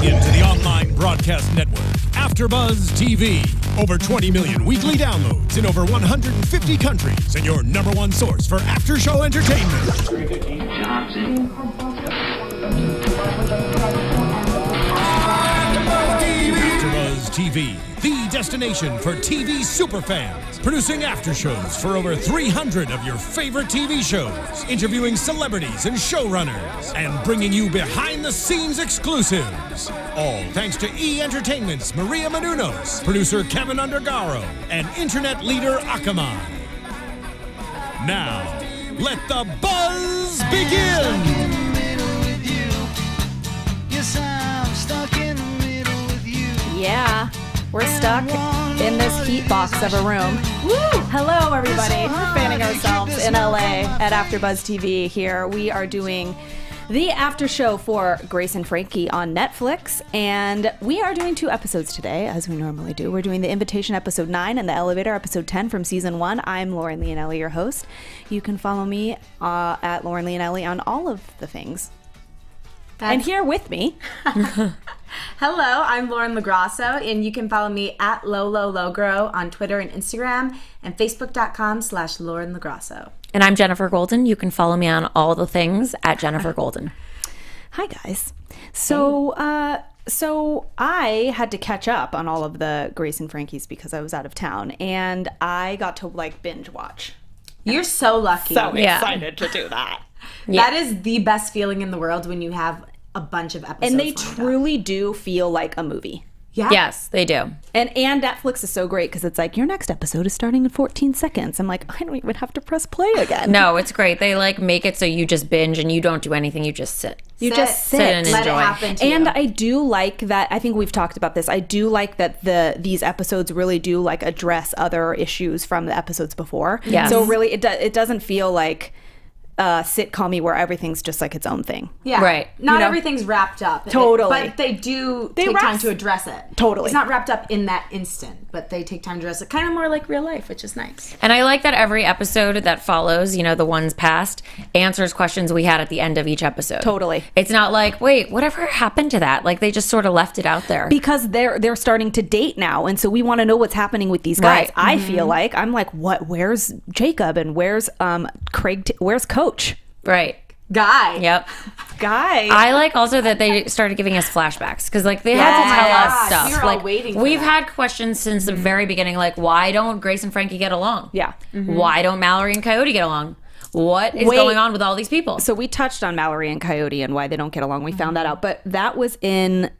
into the online broadcast network, AfterBuzz TV. Over 20 million weekly downloads in over 150 countries, and your #1 source for after-show entertainment. AfterBuzz TV, the destination for TV superfans, producing after-shows for over 300 of your favorite TV shows, interviewing celebrities and showrunners, and bringing you behind-the-scenes exclusives. All thanks to E! Entertainment's Maria Menounos, producer Kevin Undergaro, and internet leader Akamai. Now, let the buzz begin! Yeah, we're stuck in this heat box of a room. Woo! Hello, everybody. We're fanning ourselves in LA at AfterBuzz TV here. We are doing the after show for Grace and Frankie on Netflix, and we are doing 2 episodes today, as we normally do. We're doing The Invitation episode 9 and The Elevator episode 10 from season 1. I'm Lauren Leonelli, your host. You can follow me at Lauren Leonelli on all of the things. And here with me. Hello, I'm Lauren Lograsso, and you can follow me at LoLoLogro on Twitter and Instagram, and Facebook.com/Lauren Lograsso. And I'm Jenifer Golden. You can follow me on all the things at Jenifer Golden. Hi, guys. So, so I had to catch up on all of the Grace and Frankies because I was out of town, and I got to binge watch. You're so lucky. So excited to do that. That is the best feeling in the world when you have a bunch of episodes. And they truly do feel like a movie. Yeah. Yes, they do. And Netflix is so great because it's like, your next episode is starting in 14 seconds. I'm like, I don't even have to press play again. No, it's great. They make it so you just binge and you don't do anything. You just sit. You just sit and let enjoy. It happen to and you. I do like that. I think we've talked about this. I do like that these episodes really do address other issues from the episodes before. Yes. So really, it doesn't feel like sitcom-y where everything's just like its own thing. Yeah. Right. Not everything's wrapped up. Totally. But they do take time to address it. Totally. It's not wrapped up in that instant, but they take time to address it. Kind of more like real life, which is nice. And I like that every episode that follows, the ones past, answers questions we had at the end of each episode. Totally. It's not like, wait, whatever happened to that? Like, they just sort of left it out there. Because they're starting to date now, and so we want to know what's happening with these guys. Right. I feel like, I'm like, what? Where's Jacob and where's Craig? Where's Coach? Right. Guy. Yep. Guy. I like also that they started giving us flashbacks because they had to tell us stuff. We were all waiting for we've that. had questions since the very beginning, like why don't Grace and Frankie get along? Yeah. Why don't Mallory and Coyote get along? What is going on with all these people? So we touched on Mallory and Coyote and why they don't get along. We found that out, but that was in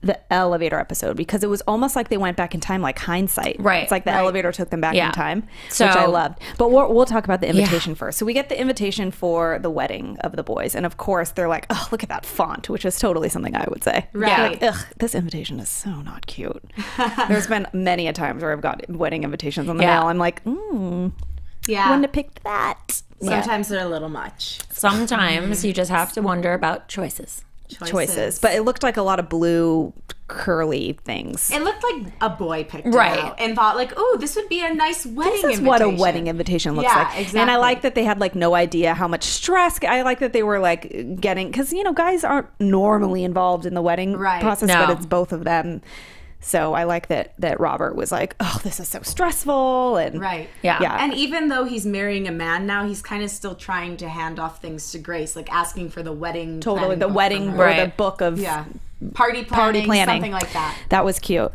the elevator episode because it was almost like they went back in time, like hindsight. Right. It's like the elevator took them back in time, So- which I loved. But we'll talk about the invitation first. So we get the invitation for the wedding of the boys. And of course, they're like, oh, look at that font, which is totally something I would say. Right. Like, ugh, this invitation is so not cute. There's been many a times where I've got wedding invitations on the mail. I'm like, Yeah. wouldn't have picked that. Sometimes they're a little much. Sometimes you just have to wonder about choices. Choices. But it looked like a lot of blue curly things. It looked like a boy picked it Right. out and thought like, oh, this would be a nice wedding This is invitation. what a wedding invitation looks like. Exactly. And I like that they had no idea how much stress. I like that they were getting, because guys aren't normally involved in the wedding process, No. but it's both of them. So I like that Robert was like, oh, this is so stressful. And Right. Yeah. And even though he's marrying a man now, he's kind of still trying to hand off things to Grace, like asking for the wedding. Totally. planning The book wedding from her. or the book of party planning, something like that. That was cute.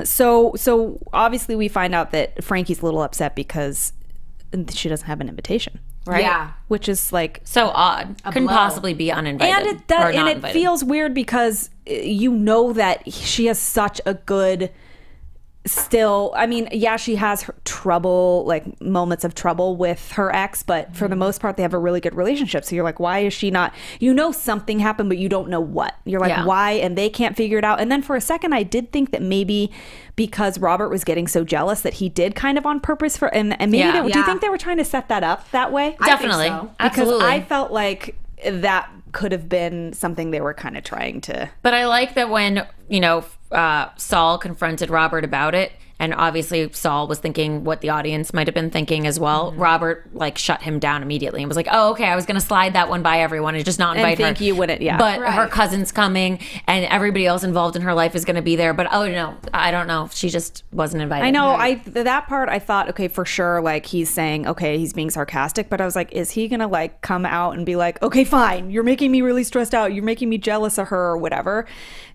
So obviously we find out that Frankie's a little upset because she doesn't have an invitation. Right? Yeah. Which is So odd. Couldn't blow. possibly be uninvited. And it does, or and not it invited. feels weird because that she has such a good still, I mean, yeah, she has her trouble, moments of trouble with her ex, but for the most part, they have a really good relationship. So you're like, why is she not, something happened, but you don't know what. You're like, why? And they can't figure it out. And then for a second, I did think that maybe because Robert was getting so jealous that he did kind of on purpose and maybe do you think they were trying to set that up that way? Definitely. I think so. Absolutely. Because I felt like that could have been something they were kind of trying to. But I like that when, Saul confronted Robert about it and obviously Saul was thinking what the audience might have been thinking as well. Robert like shut him down immediately and was like, oh, okay, I was going to slide that one by everyone and just not invite her. And think you wouldn't, yeah. But her cousin's coming and everybody else involved in her life is going to be there. But oh no, I don't know. She just wasn't invited. I know. That part I thought, okay, for sure, like he's saying, okay, he's being sarcastic, but I was like, is he going to like come out and be like, okay, fine, you're making me really stressed out. You're making me jealous of her or whatever.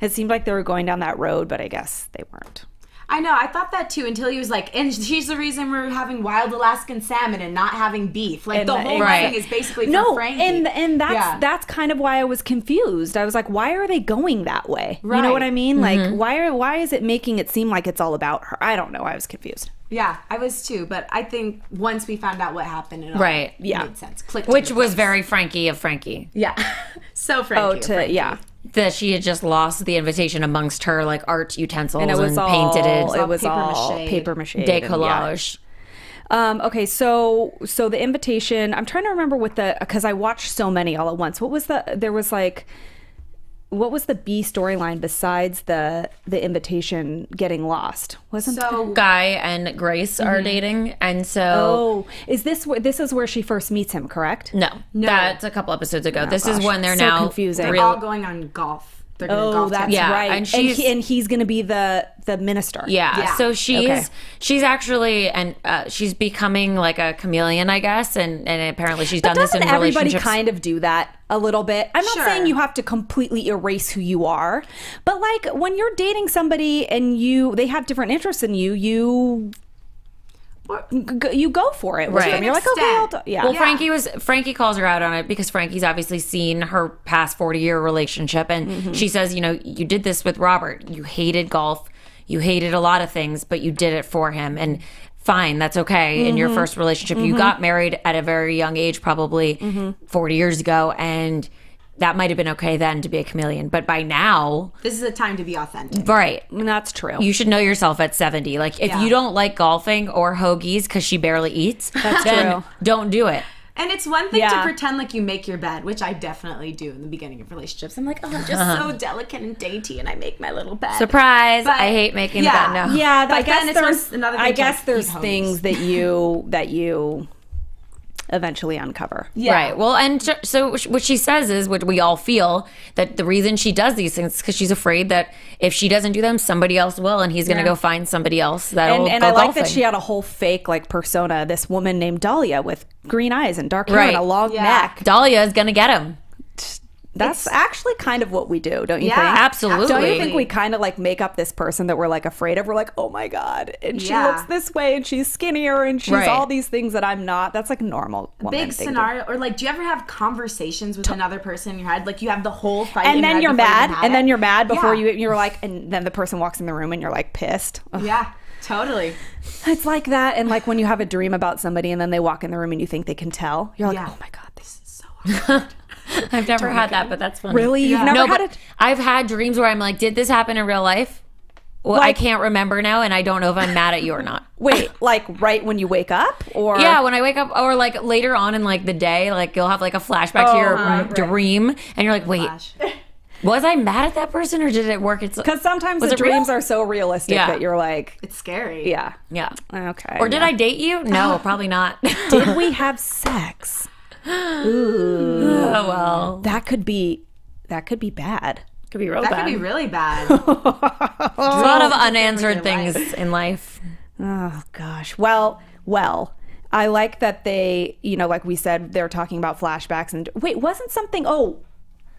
It seemed like they were going down that road, but I guess they weren't. I know, I thought that too until he was like, and she's the reason we're having wild Alaskan salmon and not having beef. Like, the whole thing is basically for Frankie. And that's kind of why I was confused. I was like, why are they going that way? Right. You know what I mean? Like, why is it making it seem like it's all about her? I don't know. I was confused. Yeah, I was too. But I think once we found out what happened, it all made sense. Clicked. Which was very Frankie of Frankie. Yeah. So Frankie of Frankie. Yeah. That she had just lost the invitation amongst her like art utensils and painted it. It was all paper mache. Decollage. Okay, so the invitation, I'm trying to remember because I watched so many all at once. What was the B storyline besides the invitation getting lost? Guy and Grace are dating, and so is this where she first meets him? Correct? No, that's a couple episodes ago. This is when they're now confusing. They're all going on golf. They're going to golf. That's right. And he's going to be the minister. Yeah. So she's actually she's becoming like a chameleon, I guess, and apparently she's done this in relationships. Everybody kind of do that a little bit. I'm not saying you have to completely erase who you are, but like when you're dating somebody and they have different interests than you go for it. Right. You're like, okay, Well, Frankie calls her out on it because Frankie's obviously seen her past 40-year relationship, and she says, you did this with Robert. You hated golf. You hated a lot of things, but you did it for him. And fine, that's okay. In your first relationship, you got married at a very young age, probably 40 years ago, and that might have been okay then to be a chameleon, but by now this is a time to be authentic, right? And that's true. You should know yourself at 70. Like if you don't like golfing or hoagies because she barely eats, that's then true. Don't do it. And it's one thing to pretend like you make your bed, which I definitely do in the beginning of relationships. I'm like, oh, I'm just so delicate and dainty, and I make my little bed. Surprise! But I hate making the bed now. Yeah, but I guess there's things that you eventually uncover. Yeah. Right. Well, and so what she says is what we all feel, that the reason she does these things is because she's afraid that if she doesn't do them, somebody else will, and he's going to go find somebody else that'll and go I like golfing. that she had a whole fake like persona, this woman named Dahlia with green eyes and dark hair and a long neck. Dahlia is going to get him. That's actually kind of what we do, don't you think? Absolutely. Don't you think we kind of like make up this person that we're like afraid of? We're like, oh my God, and she looks this way and she's skinnier and she's all these things that I'm not. That's like a normal woman big scenario. Or like, do you ever have conversations with another person in your head? Like you have the whole fight and then you're mad, and then you're mad before you're like, and then the person walks in the room and you're like pissed. Ugh. Yeah. Totally. It's like that. And like when you have a dream about somebody and then they walk in the room and you think they can tell, you're like, oh my God, this is so hard. I've never had that, but that's funny. Really? You've never had it? I've had dreams where I'm like, did this happen in real life? Well, I can't remember now, and I don't know if I'm mad at you or not. Wait, like right when you wake up? Or yeah, when I wake up, or like later on in like the day, like you'll have like a flashback to your dream, and you're like, wait, was I mad at that person, or did it work? Because sometimes the dreams are so realistic that you're like... It's scary. Yeah. Yeah. Okay. Or did I date you? No, probably not. Did we have sex? Ooh. Oh, well. That could be bad. Could be real bad. That could be really bad. There's a lot of unanswered things in life. Oh, gosh. Well, I like that they, like we said, they're talking about flashbacks. And wait, wasn't something...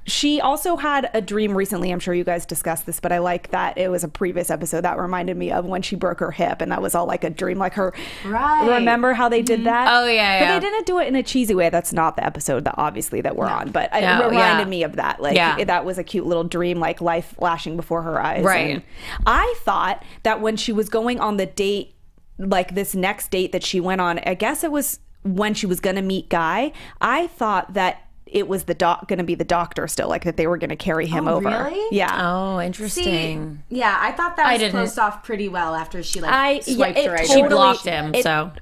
She also had a dream recently. I'm sure you guys discussed this, but I like that it was a previous episode that reminded me of when she broke her hip, and that was all like a dream, like her. Right. Remember how they did that? Oh yeah. But they didn't do it in a cheesy way. That's not the episode that obviously that we're on, but it reminded me of that. Like that was a cute little dream, like life flashing before her eyes. Right. And I thought that when she was going on the date, like this next date that she went on, I guess it was when she was going to meet Guy. I thought that it was going to be the doctor still, like that they were going to carry him over. Really? Yeah. Oh, interesting. See, yeah, I thought that was closed off pretty well after she swiped her ID. She blocked him,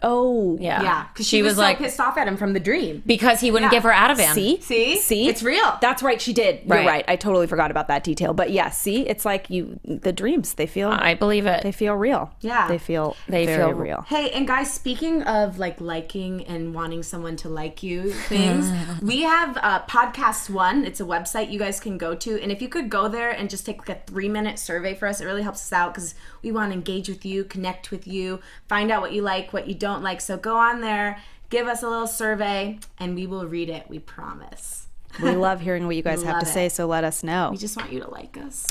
Oh. Yeah. Yeah, because she was so pissed off at him from the dream. Because he wouldn't give her Ativan. See? It's real. That's right, she did. Right. You're right. I totally forgot about that detail. But yeah, see, it's like the dreams, they feel... I believe it. They feel real. Yeah. They feel very real. Hey, and guys, speaking of liking and wanting someone to like you things, we have Podcast One. It's a website you guys can go to. And if you could go there and just take like a 3-minute survey for us, it really helps us out because we want to engage with you, connect with you, find out what you like, what you don't like. So go on there, give us a little survey, and we will read it. We promise. We love hearing what you guys have to say, so let us know. We just want you to like us.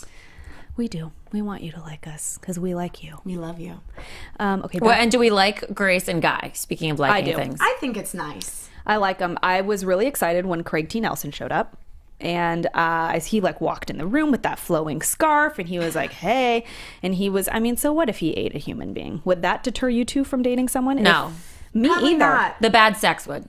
We do. We want you to like us because we like you. We love you. Okay. Well, and do we like Grace and Guy? Speaking of liking things. I think it's nice. I like them. I was really excited when Craig T. Nelson showed up. And as he walked in the room with that flowing scarf and he was like, hey, and he was, so what if he ate a human being? Would that deter you two from dating someone? No. Me Probably either. not. The bad sex would.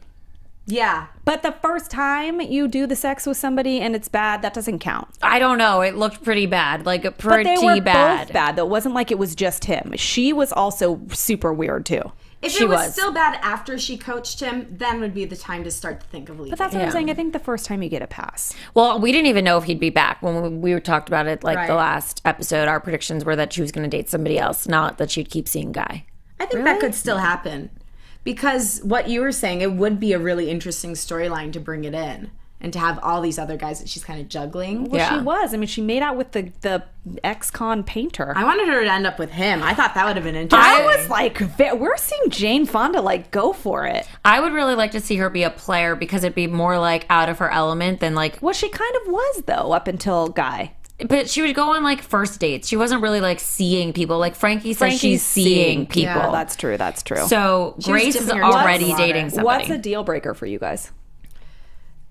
Yeah. But the first time you do the sex with somebody and it's bad, that doesn't count. I don't know. It looked pretty bad. Pretty But they were bad. both bad, though. It wasn't like it was just him. She was also super weird, too. If She it was was. still bad after she coached him, then would be the time to start to think of leaving. But that's what I'm Yeah. saying. I think the first time you get a pass. Well, we didn't even know if he'd be back when we talked about it. Right. The last episode, our predictions were that she was going to date somebody else, not that she'd keep seeing Guy. I think that could still happen. Because what you were saying, it would be a really interesting storyline to bring it in. And to have all these other guys that she's kind of juggling. Well, Yeah. she was. She made out with the ex-con painter. I wanted her to end up with him. I thought that would have been interesting. I was like, we're seeing Jane Fonda go for it. I would really like to see her be a player because it'd be more out of her element than Well, she kind of was though up until Guy. But she would go on first dates. She wasn't really seeing people. Frankie says she's seeing people. Yeah, that's true. That's true. So Grace is dipping her toe in already the water. dating somebody. What's a deal breaker for you guys?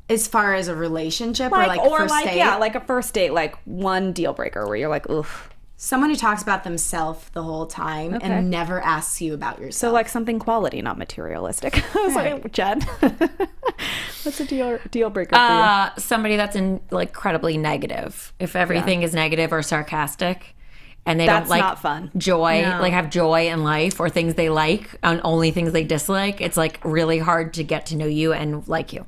As far as a relationship Or first date? yeah, a first date, one deal breaker where you're like, oof. Someone who talks about themselves the whole time Okay. and never asks you about yourself. So something quality, not materialistic. I was like, Jen, what's a deal breaker for you? Somebody that's incredibly negative. If everything is negative or sarcastic, and they That's don't not fun. joy, No. have joy in life or things they like and only things they dislike. It's really hard to get to know you and like you.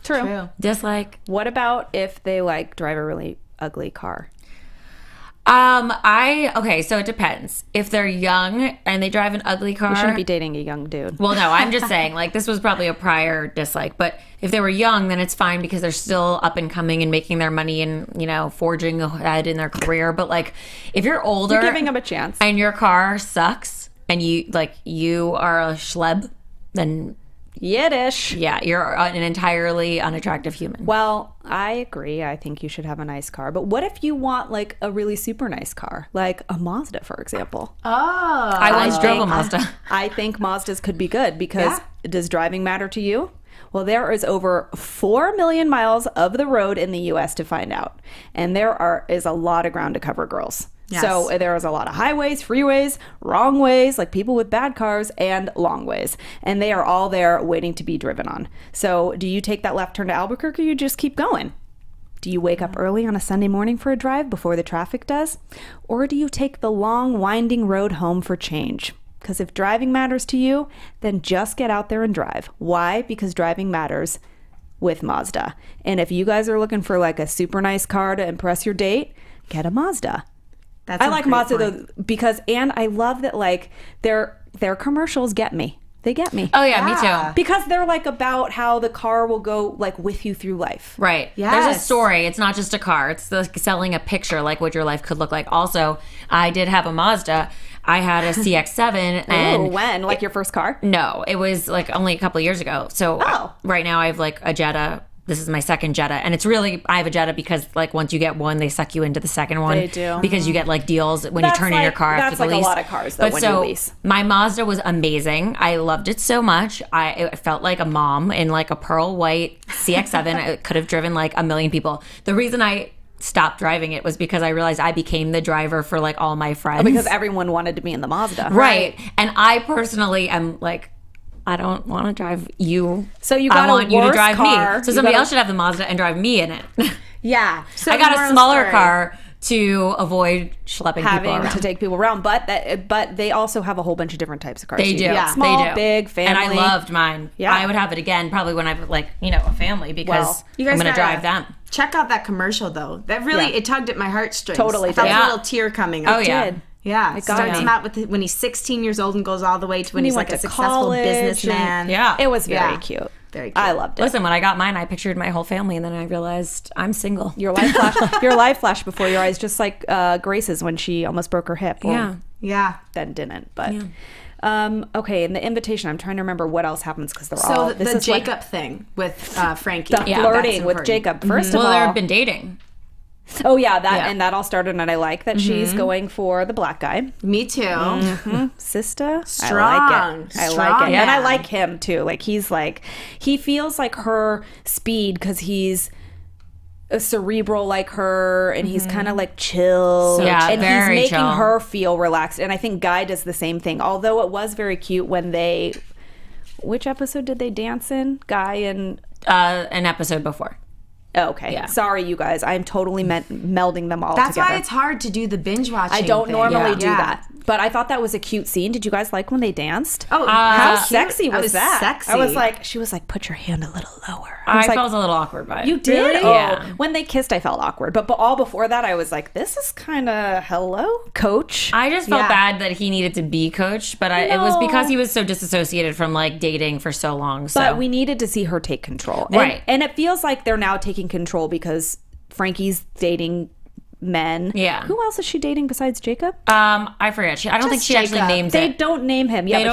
True. Dislike. What about if they drive a really ugly car? Okay, so it depends. If they're young and they drive an ugly car, You shouldn't be dating a young dude. well, no, I'm just saying, this was probably a prior dislike. But if they were young, then it's fine because they're still up and coming and making their money and, forging ahead in their career. But, if you're older... You're giving them a chance. And your car sucks and you are a schleb, then... Yiddish. Yeah, you're an entirely unattractive human. Well, I agree. I think you should have a nice car. But what if you want a really super nice car? Like a Mazda, for example. Oh. I once drove a Mazda. I think Mazdas could be good because does driving matter to you? Well, there is over 4 million miles of the road in the U.S. to find out. And is a lot of ground to cover, girls. Yes. So there is a lot of highways, freeways, wrong ways, people with bad cars, and long ways. And they are all there waiting to be driven on. So do you take that left turn to Albuquerque or you just keep going? Do you wake up early on a Sunday morning for a drive before the traffic does? Or do you take the long, winding road home for change? Because if driving matters to you, then just get out there and drive. Why? Because driving matters with Mazda. And if you guys are looking for a super nice car to impress your date, get a Mazda. That's I a like great Mazda point. though because and I love that their commercials get me. They get me. Oh, yeah, me too. Because they're about how the car will go with you through life. Right. Yes. There's a story. It's not just a car. It's selling a picture, what your life could look like. Also, I did have a Mazda. I had a CX-7. And Oh, when? Your first car? No, it was only a couple of years ago. So right now I have a Jetta. This is my second Jetta. And it's really, I have a Jetta because once you get one, they suck you into the second one. They do. Because you get deals when you turn in your car after the lease. That's a lot of cars though when you lease. My Mazda was amazing. I loved it so much. It felt like a mom in a pearl white CX-7. It could have driven a million people. The reason I stopped driving it was because I realized I became the driver for all my friends. Because everyone wanted to be in the Mazda. Right. And I personally am I don't want to drive you. So you I got want a you to worse drive car. me. So somebody else should have the Mazda and drive me in it. Yeah. So I got a moral smaller story. car to avoid schlepping people having around. to take people around, but they also have a whole bunch of different types of cars. They do. Yeah. Small, They do. big, family. And I loved mine. Yeah. I would have it again probably when I have like, a family because You guys I'm going to gotta drive them. Check out that commercial though. That really Yeah. it tugged at my heartstrings. Totally I felt did. a Yeah. little tear coming. Oh, yeah. Did. Yeah, it got starts me. him out with when he's 16 years old and goes all the way to when he he's went like a to successful college businessman. Yeah. It was very Yeah. cute. Very cute. I loved it. Listen, when I got mine, I pictured my whole family, and then I realized I'm single. Your life flashed before your eyes, just like Grace's when she almost broke her hip. Well, Yeah. Yeah. then didn't. But okay, and the invitation. I'm trying to remember what else happens because they're all. So This the is what- Jacob thing with Frankie. the That's flirting with important. Jacob. First Well, of all, they've been dating. oh yeah, that Yeah. and that all started, and I like that she's going for the black guy. Me too. Sister, Strong. I like it. I like Strong it, and I man. like him too. Like he feels like her speed because he's a cerebral like her, and he's kind of like chill. Yeah, and very he's making chill. her feel relaxed. And I think Guy does the same thing. Although it was very cute when they. Which episode did they dance in? Guy and. An episode before. Oh, okay. Yeah. Sorry, you guys. I'm totally melding them all That's together. why it's hard to do the binge watching. I don't thing. normally Yeah. do that. But I thought that was a cute scene. Did you guys like when they danced? Oh, How cute. sexy That was that? Sexy. I was like, she was like, put your hand a little lower. I was like, felt a little awkward by it. you did? Really? Oh, Yeah. when they kissed, I felt awkward. But all before that, I was like, this is kind of, hello, coach. I just felt Yeah. bad that he needed to be coached, but it was No. because he was so disassociated from like dating for so long. So But we needed to see her take control. Right. And it feels like they're now taking control because Frankie's dating men. Yeah. Who else is she dating besides Jacob? I forget. I don't think she actually Jacob. names They it. don't name him. Yeah, They but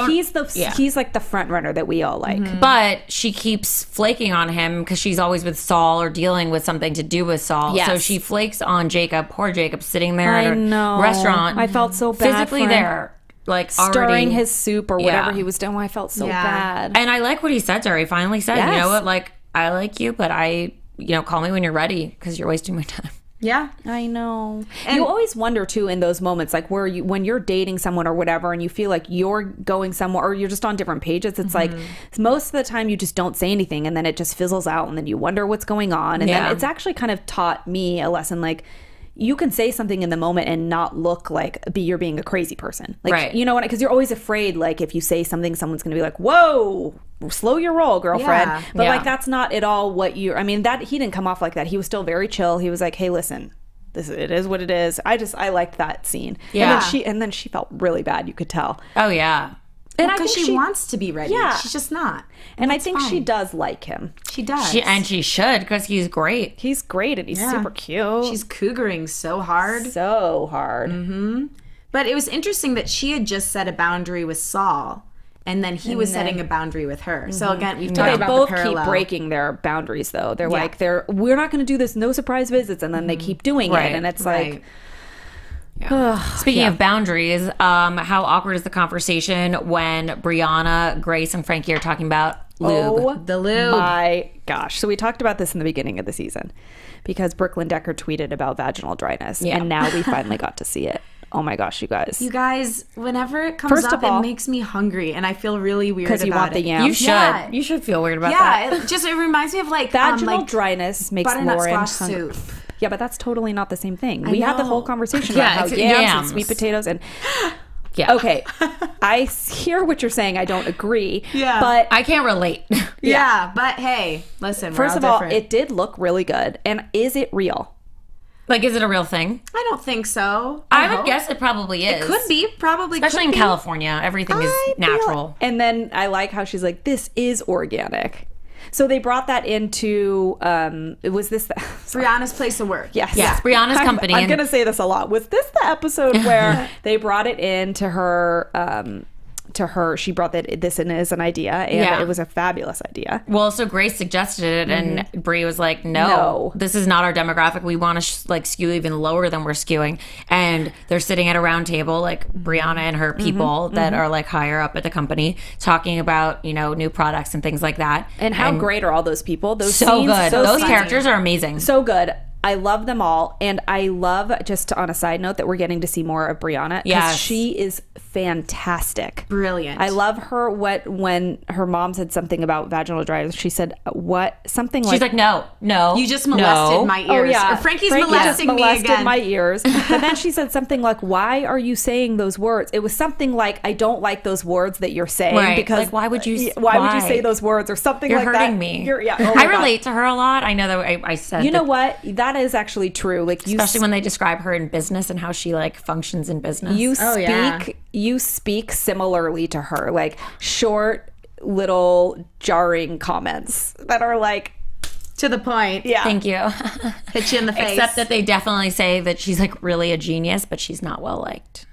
don't- he's like the front runner that we all like. But she keeps flaking on him because she's always with Saul or dealing with something to do with Saul. Yes. So she flakes on Jacob. Poor Jacob sitting there I at a know. restaurant. I felt so bad physically for him. there, like Stirring already. his soup or whatever Yeah. he was doing. I felt so Yeah. bad. And I like what he said to her. He finally said, Yes. "You know what? Like I like you, but call me when you're ready because you're wasting my time." Yeah. I know. You always wonder too in those moments, like when you're dating someone or whatever, and you feel like you're going somewhere or you're just on different pages. It's like most of the time you just don't say anything, and then it just fizzles out, and then you wonder what's going on, and Yeah. then it's actually kind of taught me a lesson, like. You can say something in the moment and not look like you're being a crazy person. Like, Right. you know what? Because you're always afraid, like, if you say something, someone's going to be like, whoa, slow your roll, girlfriend. Yeah. But, Yeah. like, that's not at all what I mean, that he didn't come off like that. He was still very chill. He was like, hey, listen, it is what it is. I liked that scene. Yeah. And then she felt really bad. You could tell. Oh yeah. And Because she wants to be ready. Yeah. She's just not. And I That's think she fine. does like him. She does. She should because he's great. He's great and he's Yeah. super cute. She's cougaring so hard. so hard. But it was interesting that she had just set a boundary with Saul, and then he was setting a boundary with her. So again, we've talked They about both the keep parallel. breaking their boundaries, though. They're like, we're not going to do this, no surprise visits, and then they keep doing Right. it, and it's Right. like, Speaking of boundaries, how awkward is the conversation when Brianna, Grace, and Frankie are talking about lube? oh, The lube. my gosh. So we talked about this in the beginning of the season because Brooklyn Decker tweeted about vaginal dryness, Yeah. and now we finally got to see it. Oh my gosh, you guys. You guys, whenever it comes First up, of all- it makes me hungry, and I feel really weird about Because you want the it. yam. You should. Yeah. You should feel weird about that. Yeah, it reminds me of like Vaginal like dryness makes butternut Lauren squash hungry. soup. Yeah, but that's totally not the same thing. We had the whole know. conversation Yeah, about how it's yams, yams. and sweet potatoes and Yeah. okay. I hear what you're saying. I don't agree. Yeah. But I can't relate. Yeah, but hey, listen. first we're of all all, different. it did look really good. And is it real? Like, is it a real thing? I don't think so. I would hope. guess it probably is. It could be, probably, Especially could in be. California. Everything is I feel- natural. And then I like how she's like, this is organic. So they brought that into, was this, Brianna's place of work. yes. Yeah, Brianna's company. I'm and- going to say this a lot. Was this the episode where they brought it into her, she brought this in as an idea, and Yeah. it was a fabulous idea. Well, so Grace suggested it, and Brie was like, No. "No, this is not our demographic. We want to skew even lower than we're skewing." And they're sitting at a round table, like Brianna and her people that are like higher up at the company, talking about new products and things like that. And how great are all those people? Those So scenes, good. those Those scenes- characters are amazing. so good. I love them all. And I love, just on a side note, that we're getting to see more of Brianna. Because she is fantastic. Brilliant. I love her. When her mom said something about vaginal dryness, she said, what? Something She's like, no. You just molested my ears. Oh, yeah. Or Frankie's Frankie molesting just me molested again. my ears. But then she said something like, why are you saying those words? It was something like, I don't like those words that you're saying. Right. Because Like, why would you say those words or something You're like that? You're hurting me. Oh my I God. relate to her a lot. I know that I said You know what? That is actually true. Like, especially when they describe her in business and how she like functions in business. You speak similarly to her, like short, little, jarring comments that are like to the point. Yeah. Thank you. Hit you in the face. Except that they definitely say that she's like really a genius, but she's not well liked.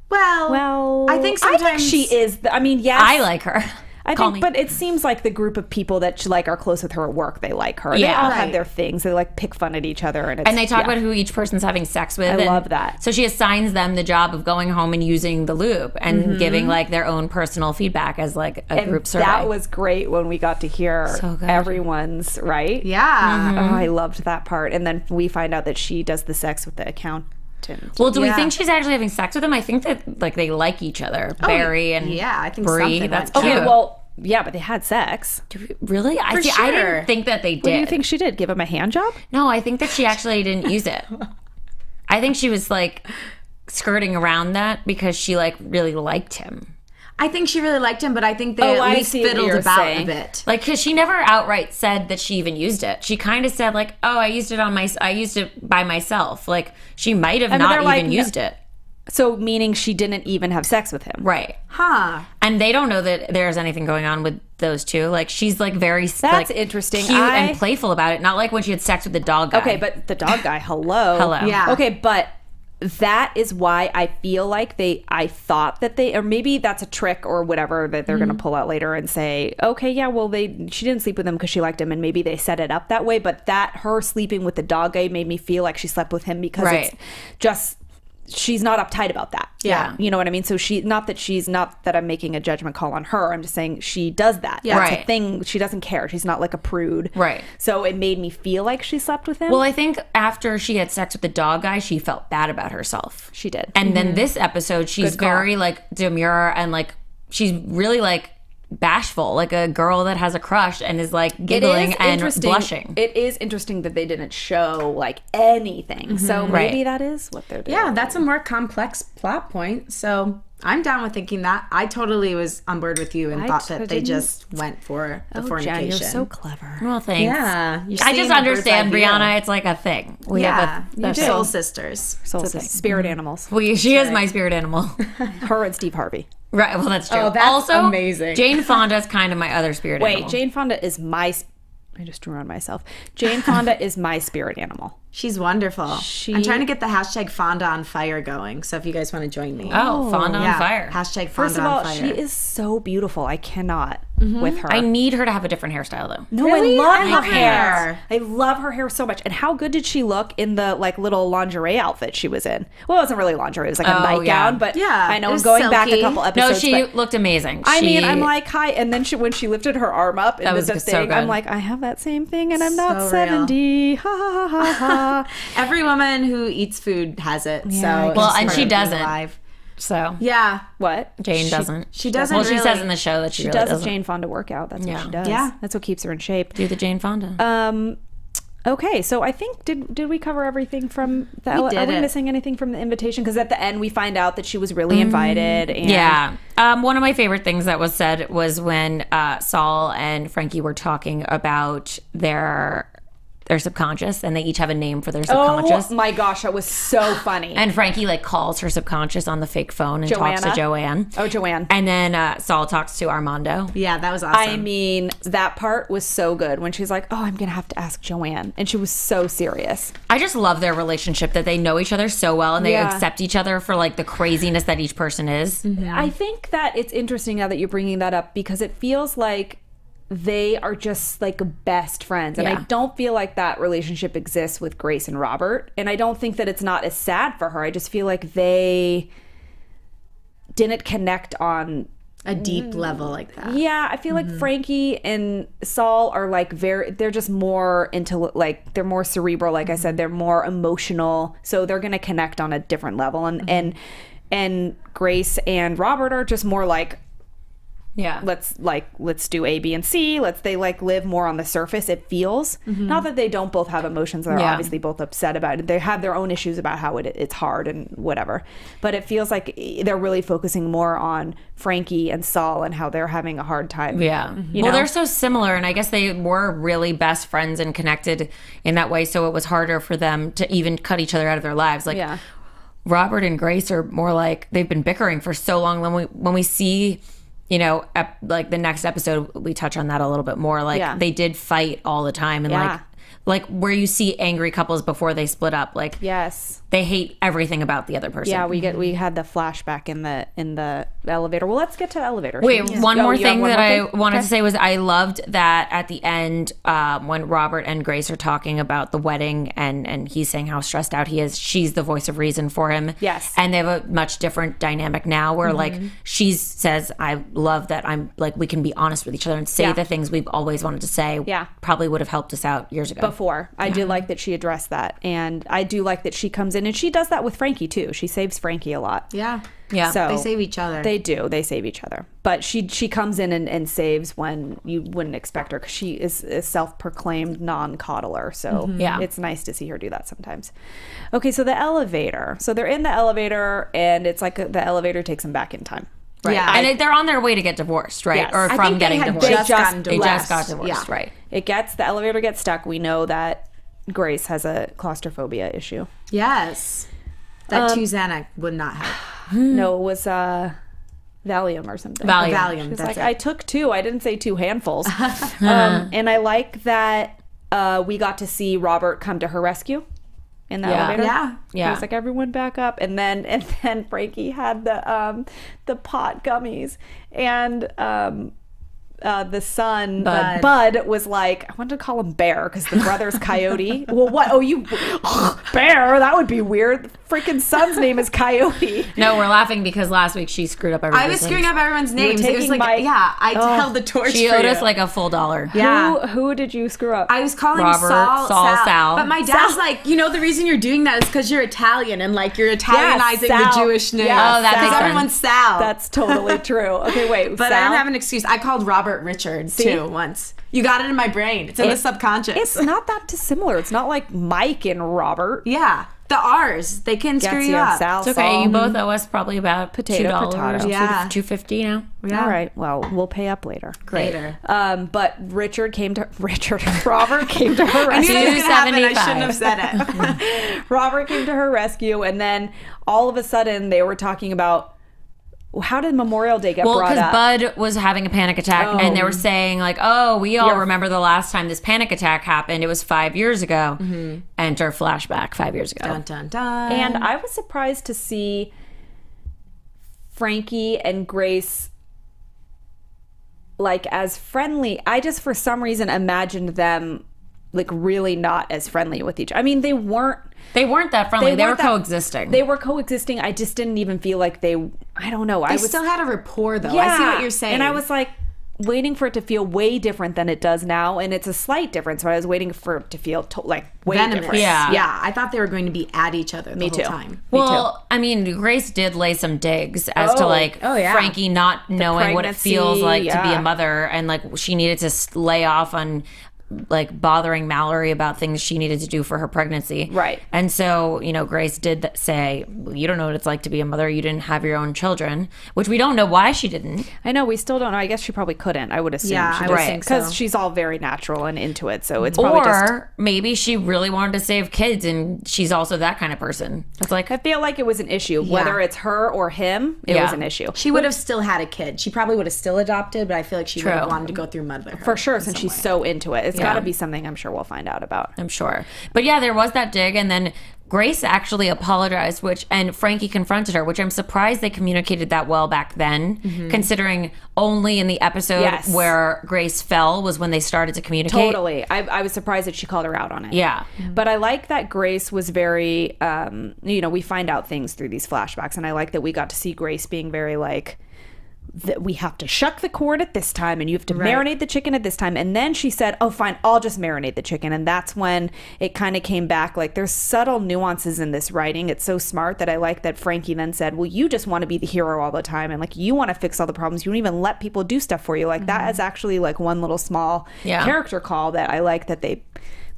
Well, I think sometimes she is. I mean, yes, I like her. I think, but it seems like the group of people that like are close with her at work, they like her. They all have their things. They like pick fun at each other, and they talk about who each person's having sex with. I love that. So she assigns them the job of going home and using the lube and giving like their own personal feedback as like a group survey. That was great when we got to hear everyone's right. Yeah, Oh, I loved that part. And then we find out that she does the sex with the accountant. Well, do we think she's actually having sex with him? I think that like they like each other, Barry and I think Bree. That's cute. Okay, well. Yeah, but they had sex. Really? I didn't think that they did. What do you think she did? Give him a hand job? No, I think that she actually didn't use it. I think she was like skirting around that because she like really liked him. I think she really liked him, but I think they at least fiddled about a bit. Like, because she never outright said that she even used it. She kind of said like, "Oh, I used it by myself." Like, she might have not even used it. So meaning she didn't even have sex with him. Right. Huh. And they don't know that there's anything going on with those two. Like, she's like very interesting. Cute and playful about it. Not like when she had sex with the dog guy. Okay, but the dog guy, hello. Yeah. Okay, but that is why I feel like I thought that or maybe that's a trick or whatever that they're going to pull out later and say, okay, yeah, well, she didn't sleep with him because she liked him, and maybe they set it up that way. But that her sleeping with the dog guy made me feel like she slept with him because it's just... she's not uptight about that. Yeah. You know what I mean? So not that I'm making a judgment call on her. I'm just saying she does that. Yeah. That's a thing. She doesn't care. She's not like a prude. Right. So it made me feel like she slept with him. Well, I think after she had sex with the dog guy, she felt bad about herself. She did. And then this episode, she's very like demure and like she's really like bashful, like a girl that has a crush and is like giggling and blushing. It is interesting that they didn't show like anything. So maybe that is what they're doing. Yeah, that's a more complex plot point. So I'm down with thinking that. I totally was on board with you and thought that they just went for the fornication. Jen, you're so clever. Well, thanks. Yeah. I just understand Brianna. It's like a thing. We have you do. Soul sisters. Spirit animals. She is my spirit animal. Her and Steve Harvey. Right, well, that's true. Oh, that's also amazing. Jane Fonda is kind of my other spirit animal. Wait, Jane Fonda is my... I just drew on myself. Jane Fonda is my spirit animal. She's wonderful. I'm trying to get the hashtag Fonda on fire going. So if you guys want to join me. Oh, Fonda on fire. Hashtag Fonda First of all, on fire. she is so beautiful. I cannot with her. I need her to have a different hairstyle, though. No, Really? I love I her love hair. her. I love her hair so much. And how good did she look in the like little lingerie outfit she was in? Well, it wasn't really lingerie. It was like a nightgown. But I know it I'm was going back a silky. couple No, episodes. she but looked amazing. I mean, I'm like, hi. And then when she lifted her arm up and was did the so thing, good. I'm like, I have that same thing and I'm not So 70. Ha ha ha ha. Every woman who eats food has it. Yeah, So well, it's and part she of being doesn't. alive. So Yeah. What? Jane doesn't. She doesn't. Well, she really. says in the show that she really does a doesn't. Jane Fonda workout. That's what she does. Yeah. That's what keeps her in shape. Do the Jane Fonda. Okay, so I think did we cover everything from the? Are we missing anything from the invitation? Because at the end we find out that she was really invited. And Yeah. One of my favorite things that was said was when Saul and Frankie were talking about their subconscious, and they each have a name for their subconscious. Oh my gosh, that was so funny. And Frankie like calls her subconscious on the fake phone and talks to Joanne. Oh, Joanne. And then Saul talks to Armando. Yeah, that was awesome. I mean, that part was so good when she's like, "Oh, I'm gonna have to ask Joanne," and she was so serious. I just love their relationship, that they know each other so well and they accept each other for like the craziness that each person is. I think that it's interesting now that you're bringing that up because it feels like they are just like best friends. And I don't feel like that relationship exists with Grace and Robert. And I don't think that it's not as sad for her. I just feel like they didn't connect on a deep level like that. Yeah, I feel like Frankie and Saul are like they're just more into like, they're more cerebral. Like I said, they're more emotional. So they're going to connect on a different level. And Grace and Robert are just more like, let's do A, B, and C. They like live more on the surface. It feels not that they don't both have emotions. They're obviously both upset about it. They have their own issues about how it's hard and whatever. But it feels like they're really focusing more on Frankie and Saul and how they're having a hard time. Yeah. Well, they're so similar, and I guess they were really best friends and connected in that way. So it was harder for them to even cut each other out of their lives. Like Robert and Grace are more like they've been bickering for so long. When we see, you know, like the next episode, we touch on that a little bit more. Like they did fight all the time, and like where you see angry couples before they split up. Like they hate everything about the other person. Yeah, we had the flashback in the elevator. Well, let's get to the elevator. Wait, one more thing that I wanted to say was I loved that at the end when Robert and Grace are talking about the wedding and he's saying how stressed out he is. She's the voice of reason for him. Yes. And they have a much different dynamic now where like she says, I love that I'm like, we can be honest with each other and say the things we've always wanted to say. Yeah. Probably would have helped us out years ago. I do like that she addressed that. And I do like that she comes in and she does that with Frankie too. She saves Frankie a lot. Yeah. So they save each other. They do. They save each other. But she comes in and saves when you wouldn't expect her, because she is a self-proclaimed non-coddler. So it's nice to see her do that sometimes. Okay, so the elevator. So they're in the elevator, and it's like the elevator takes them back in time. Right. Yeah. And they're on their way to get divorced, right? Yes. Or from getting divorced. They just got divorced, right. The elevator gets stuck. We know that Grace has a claustrophobia issue. Yes. That Xanax would not help. No, it was Valium or something. Valium. She's That's like, I took 2. I didn't say 2 handfuls. And I like that we got to see Robert come to her rescue in the elevator. Yeah. He was like, everyone back up. And then Frankie had the pot gummies. And the son, Bud, was like, I wanted to call him Bear because the brother's Coyote. Well, what? Oh, you Bear? That would be weird. The freaking son's name is Coyote. No, we're laughing because last week she screwed up everyone's I was screwing up everyone's names. It was like, I held the torch. She owed us like a full $1. Yeah. Who did you screw up? I was calling Robert, Saul. Sal. But my dad's like, you know, the reason you're doing that is because you're Italian and like you're Italianizing the Jewish name. Yeah, oh, that's everyone's Sal. That's totally true. Okay, wait. But Sal? I don't have an excuse. I called Robert Richard too once. You got it in my brain. It's in the subconscious. It's not that dissimilar. It's not like Mike and Robert. Yeah. The R's, they can screw you up. Sal, it's okay. Saul. You both owe us probably about Potato. Yeah. $2.50 now. Yeah. All right. Well, we'll pay up later. Great. But Robert came to her rescue. I knew that was going to happen. I shouldn't have said it. Robert came to her rescue, and then all of a sudden they were talking about, how did Memorial Day get brought up? Well, because Bud was having a panic attack, and they were saying, like, oh, we all remember the last time this panic attack happened. It was 5 years ago. Enter flashback 5 years ago. Dun, dun, dun. And I was surprised to see Frankie and Grace, like, as friendly. I just, for some reason, imagined them, like, really not as friendly with each other. I mean, they weren't that friendly. They were coexisting. They were coexisting. I just didn't even feel like I don't know. They still had a rapport, though. Yeah. I see what you're saying. And I was like waiting for it to feel way different than it does now. And it's a slight difference, but I was waiting for it to feel way venomous. different. Yeah. I thought they were going to be at each other the whole time. Well, I mean, Grace did lay some digs as to like Frankie not knowing what it feels like to be a mother, and like she needed to lay off on like bothering Mallory about things she needed to do for her pregnancy. Right. And so, you know, Grace did say, you don't know what it's like to be a mother. You didn't have your own children, which we don't know why she didn't. I know. We still don't know. I guess she probably couldn't. I would assume. Yeah, she I would doesn't, think so. because she's all very natural and into it. So it's probably Or maybe she really wanted to save kids, and she's also that kind of person. It's like, I feel like it was an issue. Whether it's her or him, it was an issue. She would have still had a kid. She probably would have still adopted, but I feel like she would have wanted to go through mud with her. For sure, since she's so into it. It's got to be something I'm sure we'll find out about. I'm sure. But yeah, there was that dig, and then Grace actually apologized, and Frankie confronted her, which I'm surprised they communicated that well back then, considering only in the episode where Grace fell was when they started to communicate. Totally. I was surprised that she called her out on it. Yeah. But I like that Grace was very, we find out things through these flashbacks, and I like that we got to see Grace being very we have to shuck the cord at this time and you have to marinate the chicken at this time. And then she said, oh, fine, I'll just marinate the chicken. And that's when it kind of came back. Like, there's subtle nuances in this writing. It's so smart that I like that Frankie then said, well, you just want to be the hero all the time. And like, you want to fix all the problems. You don't even let people do stuff for you. Like, that is actually like one little small character call that I like that they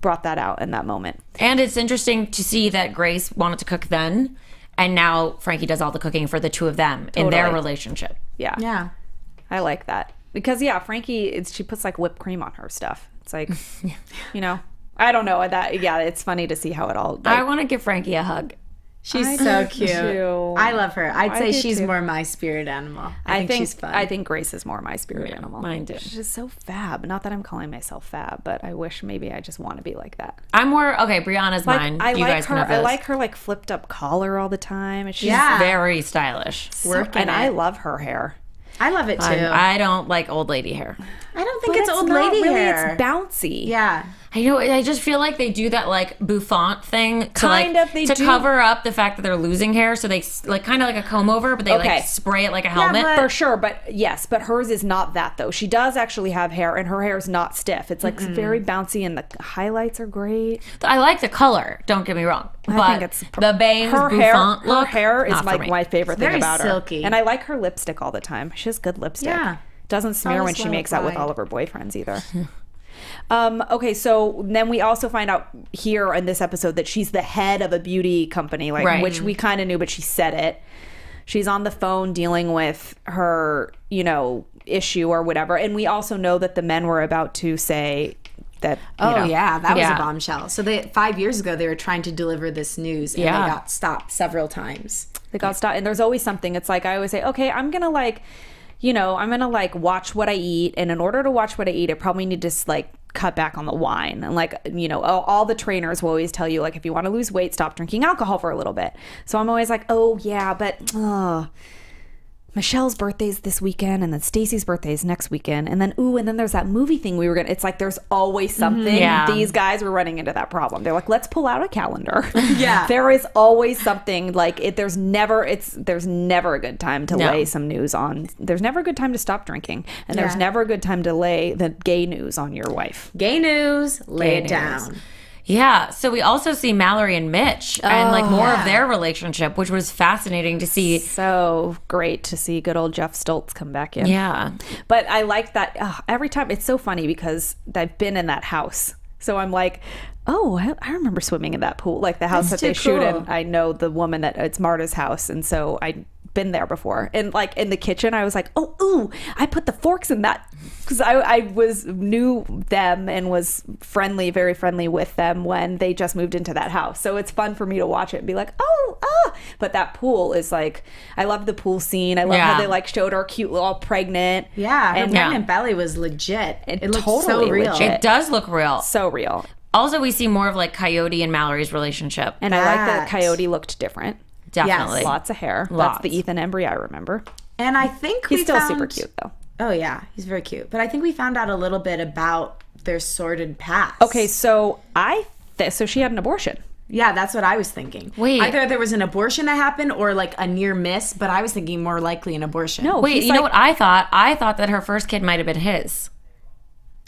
brought that out in that moment. And it's interesting to see that Grace wanted to cook then. And now Frankie does all the cooking for the two of them in their relationship. Yeah. I like that. Because, Frankie, she puts, like, whipped cream on her stuff. It's like, you know, I don't know. It's funny to see how it all... Like, I want to give Frankie a hug. She's so cute. I love her. I'd say she's more my spirit animal. I think she's fun. I think Grace is more my spirit animal. Mine too. She's so fab. Not that I'm calling myself fab, but I wish maybe I just want to be like that. I'm more Brianna's mine. I like her like flipped up collar all the time. She's very stylish. I love her hair. I love it too. I don't like old lady hair. I don't think it's old lady hair. It's bouncy. Yeah. I know. I just feel like they do that like bouffant thing to cover up the fact that they're losing hair. So they like kind of like a comb over, but they like spray it like a helmet. For sure. But hers is not that though. She does actually have hair, and her hair is not stiff. It's like very bouncy, and the highlights are great. I like the color. Don't get me wrong. I think it's the bangs bouffant look. Her hair is like my favorite thing about her. Very silky. And I like her lipstick all the time. She has good lipstick. Yeah. Doesn't smear when she makes out with all of her boyfriends either. Okay, so then we also find out here in this episode that she's the head of a beauty company, which we kind of knew, but she said it. She's on the phone dealing with her, issue or whatever. And we also know that the men were about to say that, that was a bombshell. So 5 years ago, they were trying to deliver this news, and they got stopped several times. They got stopped, and there's always something. It's like I always say, okay, I'm gonna I'm gonna watch what I eat, and in order to watch what I eat, I probably need to cut back on the wine. And all the trainers will always tell you, if you want to lose weight, stop drinking alcohol for a little bit. So I'm always like, oh yeah, but Michelle's birthday's this weekend, and then Stacy's birthday's next weekend, and then there's that movie thing it's like there's always something. These guys were running into that problem. They're like, let's pull out a calendar. There is always something. There's never a good time to lay some news on. There's never a good time to stop drinking, and there's never a good time to lay the gay news on your wife. Gay news, lay it down. Yeah, so we also see Mallory and Mitch and more of their relationship, which was fascinating to see. So great to see good old Jeff Stoltz come back in. Yeah. But I like that every time. It's so funny because I've been in that house. So I'm like, oh, I remember swimming in that pool, the house that they shoot in. I know the woman it's Marta's house. And so I'd been there before. And in the kitchen, I was like, I put the forks in that. Because I knew them and was very friendly with them when they just moved into that house. So it's fun for me to watch it and be like, but that pool is I love the pool scene. I love how they showed her cute, all pregnant. Yeah, her pregnant belly was legit. It looked totally so real. Legit. It does look real. So real. Also, we see more of Coyote and Mallory's relationship. And I like that Coyote looked different. Definitely. Yes. Lots of hair. Lots. That's the Ethan Embry I remember. And I think he's still super cute though. Oh yeah, he's very cute. But I think we found out a little bit about their sordid past. Okay, so so she had an abortion. Yeah, that's what I was thinking. Wait. Either there was an abortion that happened or a near miss, but I was thinking more likely an abortion. No, wait, you know what I thought? I thought that her first kid might have been his.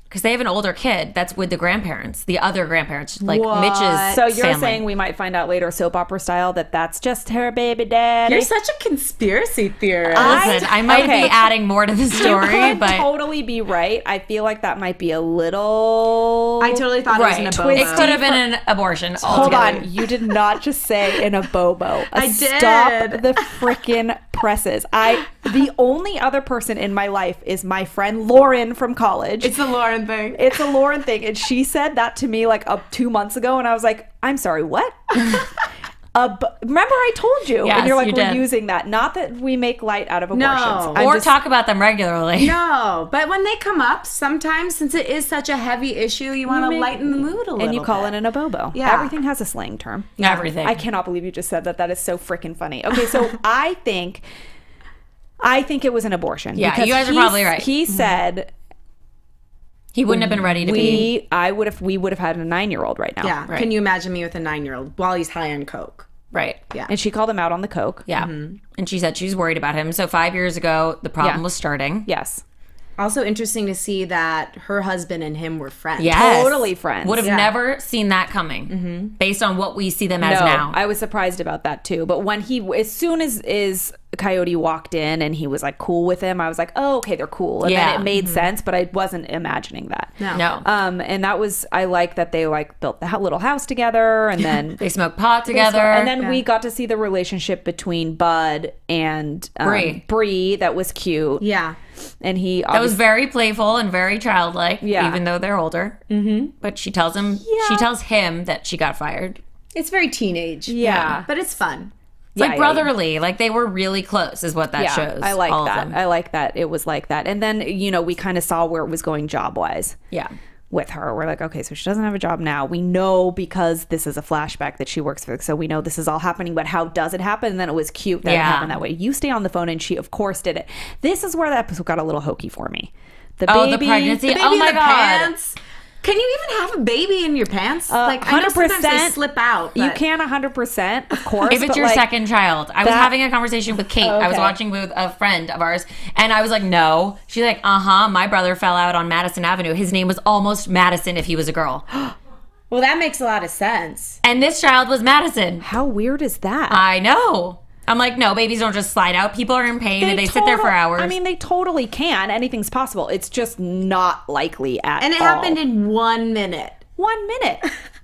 Because they have an older kid that's with the grandparents, the other grandparents, Mitch's So you're family. saying we might find out later, soap opera style, that's just her baby daddy? You're such a conspiracy theorist. Listen, I might be adding more to the story, you could totally be right. I feel like that might be a little... I totally thought it was an abobo. It could have been an abortion Hold altogether. on, you did not just say an abobo. I did. Stop the frickin' presses. The only other person in my life is my friend Lauren from college. It's a Lauren thing. It's a Lauren thing. And she said that to me 2 months ago. And I was like, I'm sorry, what? Remember I told you. Yes, and you're like, you we're did. using that. Not that we make light out of abortions. No. Or talk about them regularly. No. But when they come up, sometimes, since it is such a heavy issue, you want to lighten the mood a little bit. And you call it an abobo. Yeah. Everything has a slang term. Yeah. Everything. I cannot believe you just said that. That is so freaking funny. Okay, so I think it was an abortion. Yeah, you guys are probably right. He said... He wouldn't have been ready to be. We would have had a 9-year-old right now. Yeah. Right. Can you imagine me with a 9-year-old while he's high on coke? Right. Yeah. And she called him out on the coke. Yeah. And she said she was worried about him. So 5 years ago, the problem was starting. Yes. Also interesting to see that her husband and him were friends. Yes. Totally friends. Would have never seen that coming based on what we see them as now. I was surprised about that too. But when as soon as Coyote walked in and he was like cool with him, I was like, oh, okay, they're cool. And then it made sense, but I wasn't imagining that. No. And that was, I like that they like built the little house together and then They smoked pot together. and then we got to see the relationship between Bud and Bree. That was cute. Yeah. And he that was very playful and very childlike, Yeah. even though they're older. But she tells him, she tells him that she got fired. It's very teenage. Yeah. But it's fun. It's like brotherly. Like they were really close is what that shows. I like all that. Of them. I like that. It was like that. And then, we kind of saw where it was going job-wise. Yeah. With her. We're like, okay, so she doesn't have a job now. We know because this is a flashback that she works for, so we know this is all happening, but how does it happen? And then it was cute that it happened that way. You stay on the phone, and she, of course, did it. This is where the episode got a little hokey for me. The pregnancy. The baby Oh my in the God. Pants. Can you even have a baby in your pants? Like, I know sometimes they slip out. You but- can 100%, of course. If it's but your like, second child. I was having a conversation with Kate. I was okay. watching with a friend of ours, and I was like, no. She's like, my brother fell out on Madison Avenue. His name was almost Madison if he was a girl. Well, that makes a lot of sense. And this child was Madison. How weird is that? I know. I'm like, no, babies don't just slide out. People are in pain and they sit there for hours. I mean, they totally can. Anything's possible. It's just not likely at all. And it happened in 1 minute. 1 minute.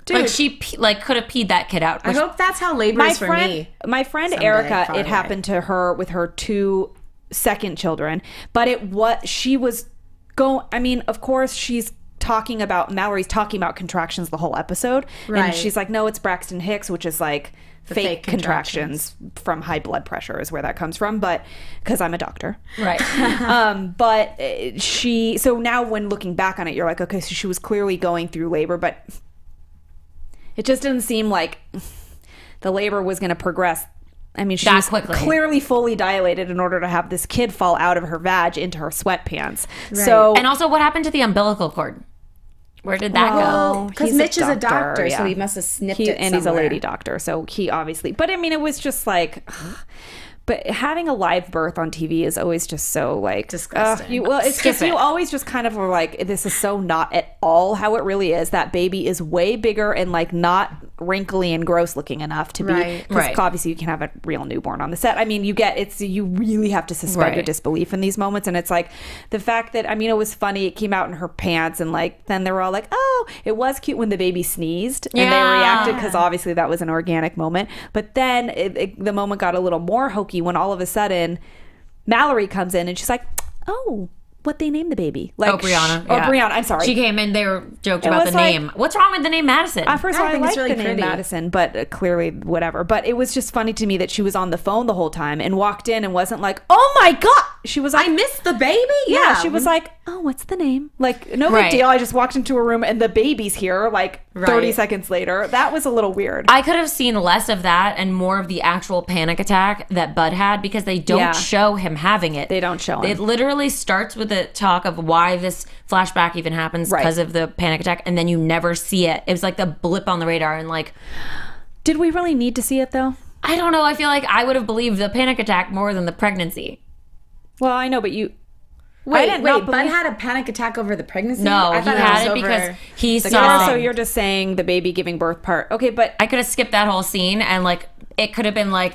Dude. Like she could have peed that kid out. I hope that's how labor is for me. My friend Someday, Erica, far it away. happened to her with her 2 second children, but of course she's talking about, Mallory's talking about contractions the whole episode. Right. And she's like, no, it's Braxton Hicks, which is like fake contractions from high blood pressure is where that comes from, but because I'm a doctor. Right. But so now when looking back on it, you're like, okay, so she was clearly going through labor, but it just didn't seem like the labor was going to progress. I mean, she That was quickly. clearly fully dilated in order to have this kid fall out of her vag into her sweatpants. So, And also, what happened to the umbilical cord? Where did that go? Because he's Mitch is a doctor, so yeah. he must have snipped it And he's a somewhere. lady doctor, so he obviously... But, I mean, it was just like... But having a live birth on TV is always just so, like... Disgusting. It's just... You always just kind of are like, this is so not at all how it really is. That baby is way bigger and, like, not wrinkly and gross looking enough to be... Right. Because obviously you can have a real newborn on the set. I mean, you really have to suspend your disbelief in these moments. And it's like, the fact that... I mean, it was funny. It came out in her pants and, like, then they were all like, oh, it was cute when the baby sneezed. And they reacted because obviously that was an organic moment. But then the moment got a little more hokey when all of a sudden Mallory comes in and she's like, oh, what they named the baby? Like, Brianna. Brianna, I'm sorry. She came in, they were joked about the was like- name. What's wrong with the name Madison? First of all, I think like it's really the name pretty. Madison, but clearly whatever. But it was just funny to me that she was on the phone the whole time and walked in and wasn't like, oh my God. She was like, I missed the baby? yeah, she was like, oh, what's the name? Like, no big Right. deal. I just walked into a room and the baby's here like 30 Right. seconds later. That was a little weird. I could have seen less of that and more of the actual panic attack that Bud had because they don't show him having it. They don't show him. It literally starts with a talk of why this flashback even happens because of the panic attack, and then you never see it. It was like the blip on the radar, and like, Did we really need to see it though? I don't know. I feel like I would have believed the panic attack more than the pregnancy. Well, I know, but you... Wait, not Bud believe- had a panic attack over the pregnancy? No, I he thought had it was because over he the saw. So you're just saying the baby giving birth part. Okay, but I could have skipped that whole scene, and like it could have been like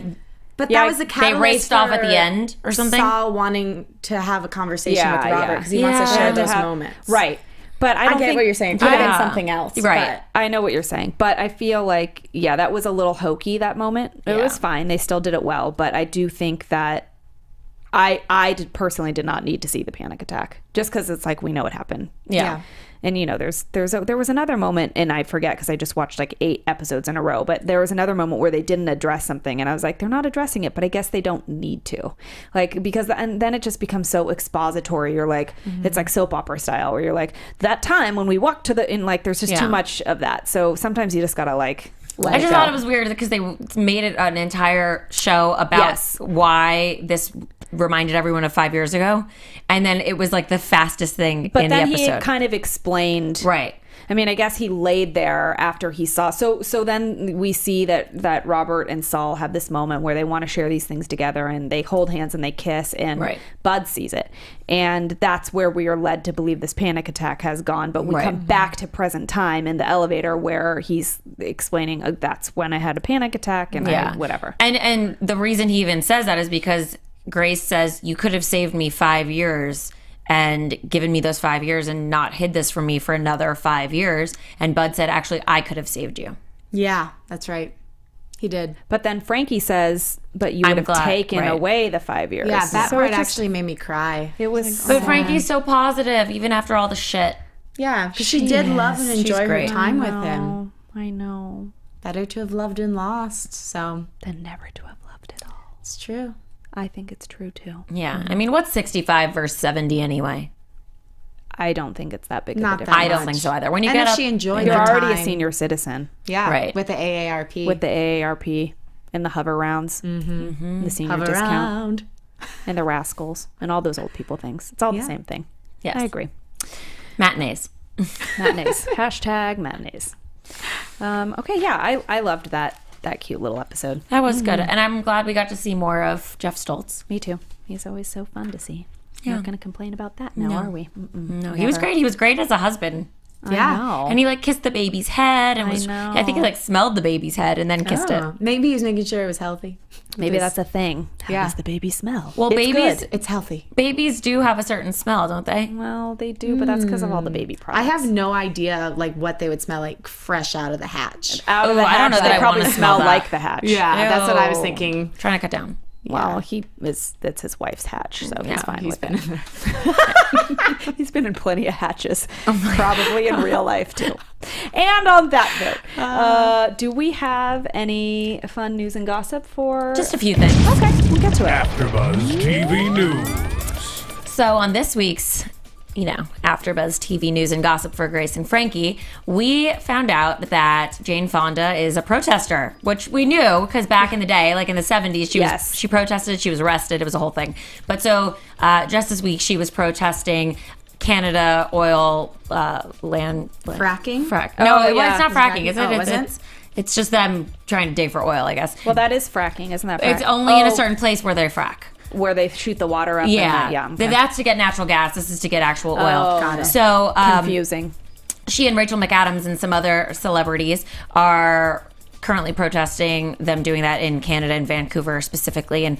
But Yeah, that was the they catalyst raced off at for the end or something. Saul wanting to have a conversation with Robert because he Yeah. wants to share To those have- moments. Right. But I don't get think... what you're saying. It could have Yeah. been something else. Right. I know what you're saying, but I feel like, that was a little hokey, that moment. It was fine. They still did it well, but I do think that personally did not need to see the panic attack just because it's like we know what happened. Yeah. And there was another moment, and I forget because I just watched like 8 episodes in a row, but there was another moment where they didn't address something, and I was like, they're not addressing it, but I guess they don't need to, like, because and then it just becomes so expository. You're like, it's like soap opera style, where you're like, that time when we walked to there's just too much of that. So sometimes you just gotta like. I just thought it was weird because they made it an entire show about why this reminded everyone of 5 years ago, and then it was like the fastest thing But in the then episode. he kind of explained, Right. I mean, I guess he laid there after he saw. So then we see that Robert and Saul have this moment where they want to share these things together, and they hold hands and they kiss, and Bud sees it. And that's where we are led to believe this panic attack has gone. But we come back to present time in the elevator where he's explaining, that's when I had a panic attack and whatever. And the reason he even says that is because Grace says, you could have saved me 5 years and given me those 5 years and not hid this from me for another 5 years. And Bud said, actually, I could have saved you. Yeah, that's right. He did. But then Frankie says, but you would have taken away the 5 years. Yeah, that part actually made me cry. It was But Frankie's so positive, even after all the shit. Yeah, because she did love and enjoy her time with him. I know. Better to have loved and lost, so. Than never to have loved at all. It's true. I think it's true, too. Yeah. I mean, what's 65 versus 70 anyway? I don't think it's that big of a Not difference. I don't think so either. When you And get if up, she enjoyed You're the already a time. senior citizen. Yeah, Right. with the AARP. With the AARP and the hover rounds, the senior Hover discount, around. and the rascals, and all those old people things. It's all the same thing. Yes. I agree. matinees. Matinees. Hashtag matinees. Okay, yeah, I loved that cute little episode. That was good. And I'm glad we got to see more of Jeff Stoltz. Me too. He's always so fun to see. We're not going to complain about that now, are we? No, he was great. He was great as a husband. Yeah. And he kissed the baby's head. And I I think he smelled the baby's head and then kissed it. Maybe he was making sure it was healthy. Maybe that's a thing. How Yeah. does the baby smell? Well, It's babies good. It's healthy. babies do have a certain smell, don't they? Well, they do, but that's because of all the baby products. I have no idea what they would smell like fresh out of the hatch. Out of the I don't hatch, know that they I probably wanna smell smell that. like the hatch. Yeah, that's what I was Ew. thinking. Trying to cut down. Well, that's his wife's hatch, so he's fine He's with been it. in there. He's been in plenty of hatches, probably in real life too. And on that note, do we have any fun news and gossip for? Just a few things. Okay, we'll get to it. AfterBuzz TV News. So on this week's, AfterBuzz TV news and gossip for Grace and Frankie, we found out that Jane Fonda is a protester, which we knew because back in the day, like in the 70s, she protested, she was arrested, it was a whole thing. But so just this week, she was protesting Canada oil land Fracking? No, yeah. it's not fracking, is it? Oh, It's, isn't? it's just them trying to dig for oil, I guess. Well, that is fracking, isn't that? Frack? It's only in a certain place where they frack. where they shoot the water up. Yeah, okay. That's to get natural gas. This is to get actual oil. Got it. So Confusing. she and Rachel McAdams and some other celebrities are currently protesting them doing that in Canada and Vancouver specifically. And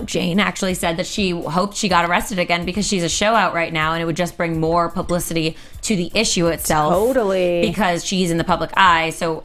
Jane actually said that she hoped she got arrested again because she's a show out right now and it would just bring more publicity to the issue itself. Totally. Because she's in the public eye. So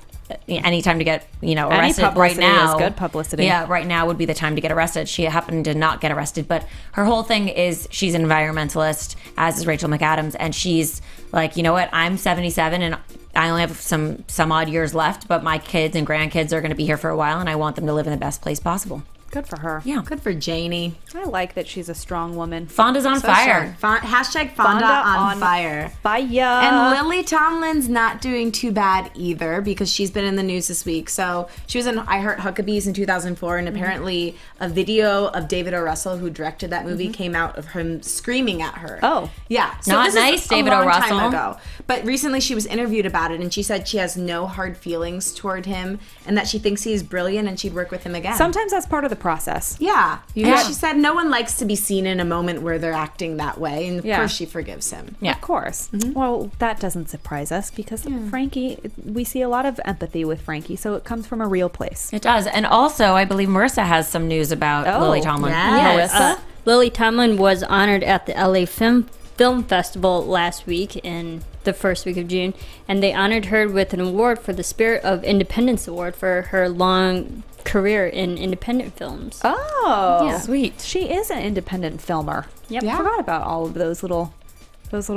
any time to get arrested right publicity now is good publicity. Yeah, right now would be the time to get arrested. She happened to not get arrested, but her whole thing is she's an environmentalist, as is Rachel McAdams, and she's like, you know what, I'm 77 and I only have some odd years left, but my kids and grandkids are going to be here for a while and I want them to live in the best place possible. Good for her. Yeah. Good for Janie. I like that she's a strong woman. Fonda's on fire. Hashtag Fonda on fire. Fire. And Lily Tomlin's not doing too bad either because she's been in the news this week. So she was in I Heart Huckabees in 2004, and apparently a video of David O. Russell, who directed that movie, came out of him screaming at her. Oh. Yeah. So Not this nice, is a David O. long Russell. time ago. But recently she was interviewed about it, and she said she has no hard feelings toward him and that she thinks he's brilliant and she'd work with him again. Sometimes that's part of the process. Yeah. Yeah. She said no one likes to be seen in a moment where they're acting that way. And of Yeah. course she forgives him. Yeah. Of course. Well, that doesn't surprise us because Frankie, we see a lot of empathy with Frankie, so it comes from a real place. It does. And also, I believe Marissa has some news about Lily Tomlin. yes. Marissa? Lily Tomlin was honored at the LA Film Festival last week in the first week of June, and they honored her with an award for the Spirit of Independence Award for her long career in independent films. Oh, Yeah. Sweet. She is an independent filmer. Yep. I forgot about all of those little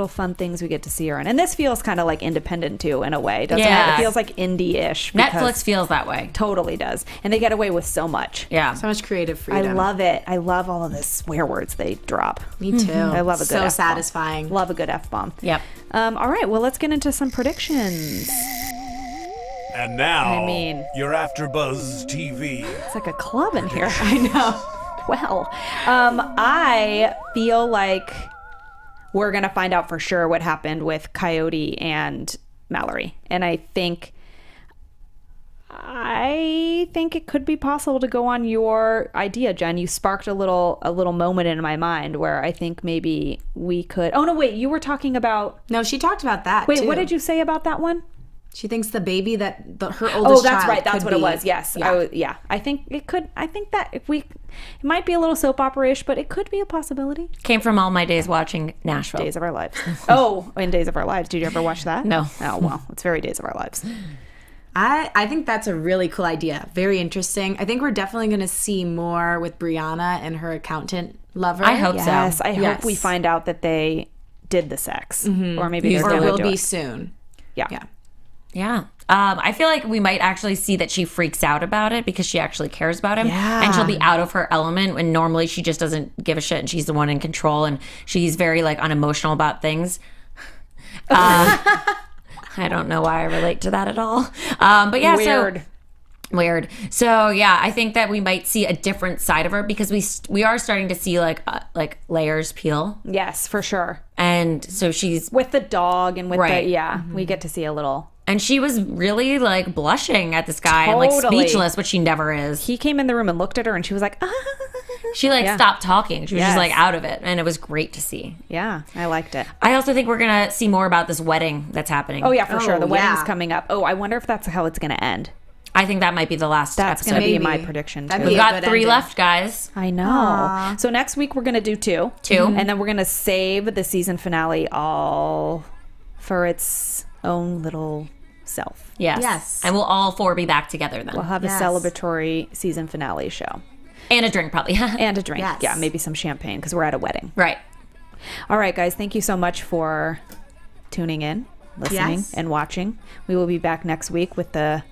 fun things we get to see her in. And this feels kind of like independent too, in a way, doesn't Yeah. it? It feels like indie-ish. Netflix because- feels that way. totally does. And they get away with so much. Yeah. So much creative I freedom. love it. I love all of the swear words they drop. Me too. I love a good So F-bomb. satisfying. Love a good F-bomb. Yep. All right, well, let's get into some predictions. And now, I mean- your AfterBuzz TV. It's like a club in here. I know. Well, I feel like we're going to find out for sure what happened with Coyote and Mallory. And I think it could be possible to go on your idea, Jen. You sparked a little moment in my mind where I think maybe we could. Oh no, wait, you were talking about. No, she talked about that. Wait, too. what did you say about that one? She thinks the baby her oldest child. Oh, that's right. That's what be, it was. Yes. Yeah. I think it could. I think that it might be a little soap opera-ish, but it could be a possibility. Came from all my days watching Nashville. Days of Our Lives. Oh, in Days of Our Lives. Did you ever watch that? No. Oh, well, it's very Days of Our Lives. I think that's a really cool idea. Very interesting. I think we're definitely going to see more with Brianna and her accountant lover. I hope so. Yes, I hope we find out that they did the sex. Or maybe they're or going to will do be it. soon. Yeah. Yeah. I feel like we might actually see that she freaks out about it because she actually cares about him. Yeah. And she'll be out of her element when normally she just doesn't give a shit and she's the one in control and she's very like unemotional about things. I don't know why I relate to that at all. But yeah, Weird. So yeah, I think that we might see a different side of her because we are starting to see like layers peel. Yes, for sure. And so she's with the dog and with Right. we get to see a little. And she was really like blushing at this guy and like speechless, which she never is. He came in the room and looked at her and she was like, ah. She like stopped talking. She was just Yes. like out of it. And it was great to see. Yeah, I liked it. I also think we're going to see more about this wedding that's happening. Oh yeah, for sure. The wedding's yeah. coming up. Oh, I wonder if that's how it's going to end. I think that might be the last That's episode. going to be Maybe. my prediction That'd too. be We've a got good 3 ending. left, guys. I know. So next week we're going to do 2. And then we're going to save the season finale all for its own little self. Yes. And we'll all 4 be back together then. We'll have Yes. a celebratory season finale show. And a drink probably. And a drink. Yes. Yeah, maybe some champagne because we're at a wedding. Right. All right, guys. Thank you so much for tuning in, listening, Yes. and watching. We will be back next week with the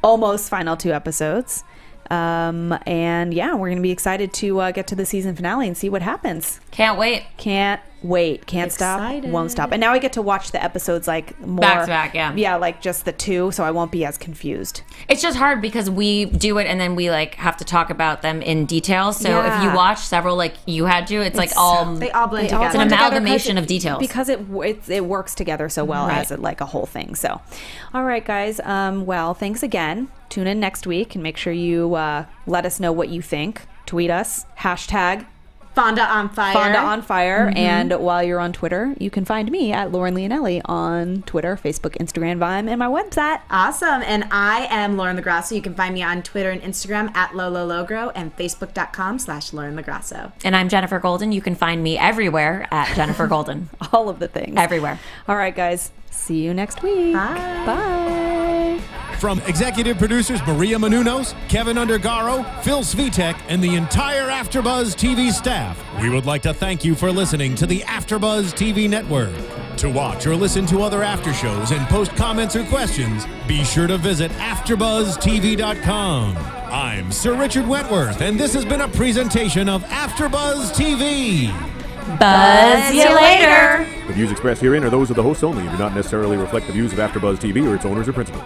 almost final 2 episodes. And yeah, we're going to be excited to get to the season finale and see what happens. Can't wait. Can't wait. Can't stop. Excited. Won't stop. And now I get to watch the episodes like more Back to back, yeah. Yeah, like just the 2, so I won't be as confused. It's just hard because we do it and then we like have to talk about them in detail. So if Yeah. you watch several like you had to, it's like all They all blend They all together. it's an blend together amalgamation 'cause of details. because it works together so well Right. as like a whole thing. So, all right, guys. Well, thanks again. Tune in next week and make sure you let us know what you think. Tweet us # Fonda on fire. Fonda on fire. And while you're on Twitter, you can find me at Lauren Leonelli on Twitter, Facebook, Instagram, Vine, and my website. Awesome. And I am Lauren Lograsso. You can find me on Twitter and Instagram at LoloLogro and Facebook.com/Lauren Lograsso. And I'm Jenifer Golden. You can find me everywhere at Jenifer Golden. All of the things. Everywhere. All right, guys. See you next week. Bye. Bye. From executive producers Maria Menounos, Kevin Undergaro, Phil Svitek, and the entire AfterBuzz TV staff, we would like to thank you for listening to the AfterBuzz TV network. To watch or listen to other after shows and post comments or questions, be sure to visit AfterBuzzTV.com. I'm Sir Richard Wentworth, and this has been a presentation of AfterBuzz TV. Buzz you later. The views expressed herein are those of the hosts only and do not necessarily reflect the views of AfterBuzz TV or its owners or principals.